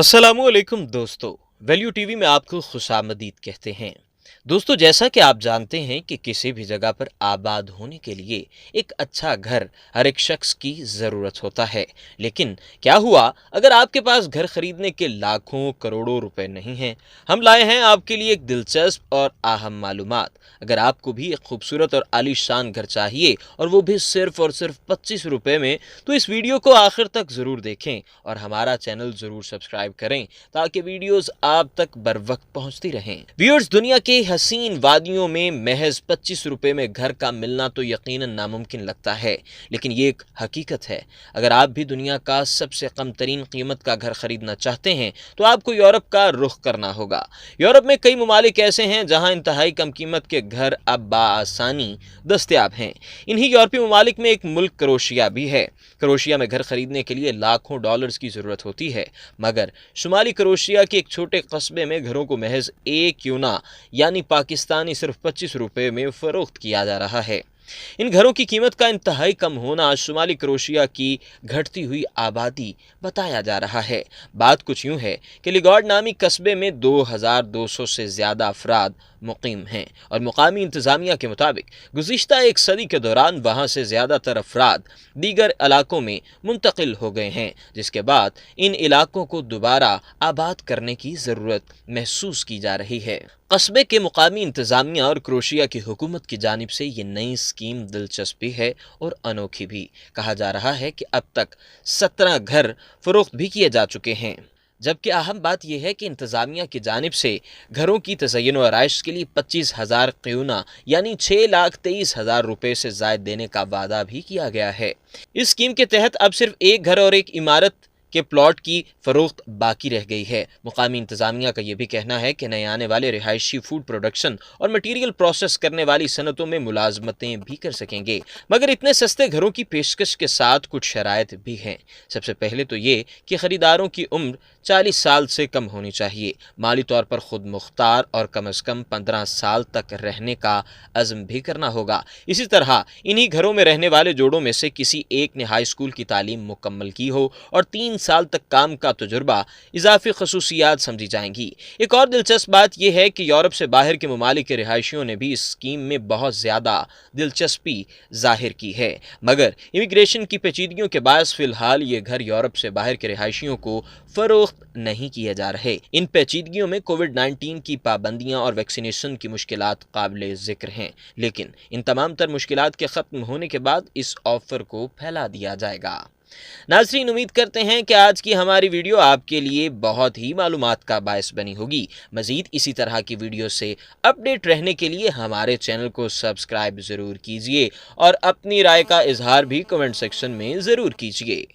अस्सलामुअलैकुम दोस्तों, value TV में आपको खुशामदीद कहते हैं। दोस्तों, जैसा कि आप जानते हैं कि किसी भी जगह पर आबाद होने के लिए एक अच्छा घर हर एक शख्स की ज़रूरत होता है। लेकिन क्या हुआ अगर आपके पास घर खरीदने के लाखों करोड़ों रुपए नहीं हैं? हम लाए हैं आपके लिए एक दिलचस्प और अहम मालूमात। अगर आपको भी एक खूबसूरत और आलीशान घर चाहिए और वो भी सिर्फ और सिर्फ 25 रुपए में, तो इस वीडियो को आखिर तक ज़रूर देखें और हमारा चैनल ज़रूर सब्सक्राइब करें ताकि वीडियोस आप तक बर वक्त पहुंचती रहें। व्यूअर्स, दुनिया के हसीन वादियों में महज 25 रुपए में घर का मिलना तो यकीनन नामुमकिन लगता है, लेकिन ये एक हकीकत है। अगर आप भी दुनिया का सबसे कम तरीन कीमत का घर खरीदना चाहते हैं तो आपको यूरोप का रुख करना होगा। यूरोप में कई ममालिक ऐसे हैं जहां इंतहाई कम कीमत के घर अब बाआसानी दस्तयाब हैं। इन्हीं यूरोपीय ममालिक में एक मुल्क क्रोएशिया भी है। क्रोएशिया में घर खरीदने के लिए लाखों डॉलर्स की ज़रूरत होती है, मगर शुमाली क्रोएशिया के एक छोटे कस्बे में घरों को महज 1 यूना यानी पाकिस्तानी सिर्फ 25 रुपए में फ़रोख्त किया जा रहा है। इन घरों की कीमत का इंतहाई कम होना शुमाली क्रोएशिया की घटती हुई आबादी बताया जा रहा है। बात कुछ यूं है कि लिगॉर्ड नामी कस्बे में 2200 से ज़्यादा अफराद मुकीम हैं और मुकामी इंतज़ामिया के मुताबिक गुज़िश्ता एक सदी के दौरान वहाँ से ज़्यादातर अफराद दीगर इलाकों में मुंतकिल हो गए हैं, जिसके बाद इन इलाकों को दोबारा आबाद करने की ज़रूरत महसूस की जा रही है। कस्बे के मुकामी इंतज़ामिया और क्रोएशिया की हुकूमत की जानिब से ये नई स्कीम दिलचस्प भी है और अनोखी भी। कहा जा रहा है कि अब तक 17 घर फ़रोख्त भी किए जा चुके हैं, जबकि अहम बात यह है कि इंतज़ामिया की जानिब से घरों की तज़य्युन व आराइश के लिए 25,000 क़यूना यानी 6,23,000 रुपये से ज़ायद देने का वादा भी किया गया है। इस स्कीम के तहत अब सिर्फ एक घर और एक इमारत के प्लॉट की फ़रोख्त बाकी रह गई है। मुकामी इंतज़ामिया का यह भी कहना है कि नए आने वाले रिहायशी फूड प्रोडक्शन और मटीरियल प्रोसेस करने वाली सनतों में मुलाजमतें भी कर सकेंगे, मगर इतने सस्ते घरों की पेशकश के साथ कुछ शराइत भी हैं। सबसे पहले तो ये कि ख़रीदारों की उम्र 40 साल से कम होनी चाहिए, माली तौर पर खुद मुख्तार और कम अज़ कम 15 साल तक रहने का अज़्म भी करना होगा। इसी तरह इन्हीं घरों में रहने वाले जोड़ों में से किसी एक ने हाई स्कूल की तालीम मुकम्मल की हो और 3 साल तक काम का तजुर्बा इजाफी खसूसियात समझी जाएंगी। एक और दिलचस्प बात यह है कि यूरोप से बाहर के ममालिक के रिहायशियों ने भी इस स्कीम में बहुत ज़्यादा दिलचस्पी जाहिर की है, मगर इमिग्रेशन की पेचीदगियों के बायस फ़िलहाल ये घर यूरोप से बाहर के रिहायशियों को फ़रोख्त नहीं किए जा रहे। इन पेचीदगियों में कोविड-19 की पाबंदियां और वैक्सीनेशन की मुश्किलात काबिल ज़िक्र हैं, लेकिन इन तमाम तर मुश्किलात के ख़त्म होने के बाद इस ऑफ़र को फैला दिया जाएगा। नाज़रीन, उम्मीद करते हैं कि आज की हमारी वीडियो आपके लिए बहुत ही मालूमात का बायस बनी होगी। मज़ीद इसी तरह की वीडियो से अपडेट रहने के लिए हमारे चैनल को सब्सक्राइब ज़रूर कीजिए और अपनी राय का इजहार भी कमेंट सेक्शन में ज़रूर कीजिए।